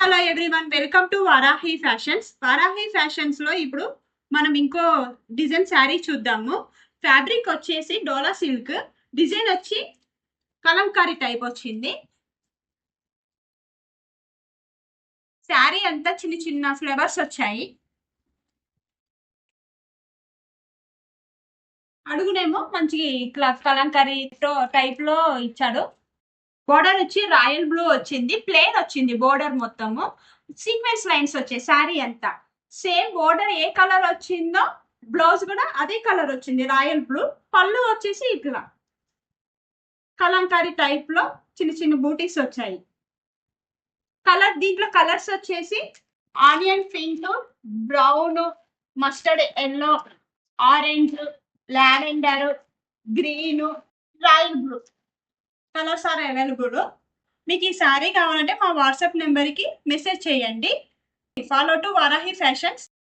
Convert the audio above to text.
Hello everyone, welcome to Varahi fashions. Varahi fashions లో ఇప్పుడు మనం ఇంకో డిజైన్ శారీ చూద్దాము. ఫ్యాబ్రిక్ వచ్చేసి డోలా సిల్క్, డిజైన్ వచ్చి కలంకారీ టైప్ వచ్చింది. శారీ అంతా చిన్న చిన్న ఫ్లవర్స్ వచ్చాయి. అడుగునేమో మంచి ఇట్లా కలంకారీ టైప్ లో ఇచ్చాడు. బోర్డర్ వచ్చి రాయల్ బ్లూ వచ్చింది, ప్లేన్ వచ్చింది బోర్డర్ మొత్తము. సీక్వెన్స్ లైన్స్ వచ్చాయి. శారీ అంతా సేమ్ బోర్డర్ ఏ కలర్ వచ్చిందో బ్లౌజ్ కూడా అదే కలర్ వచ్చింది, రాయల్ బ్లూ. పళ్ళు వచ్చేసి ఇట్లా కలంకారీ టైప్ లో చిన్న చిన్న బూటీస్ వచ్చాయి. దీంట్లో కలర్స్ వచ్చేసి onion pink, brown, mustard yellow, orange, lavender, green, royal blue colours are available. మీకు ఈ శారీ కావాలంటే మా వాట్సాప్ నెంబర్కి మెసేజ్ చేయండి. Follow to Varahi fashions.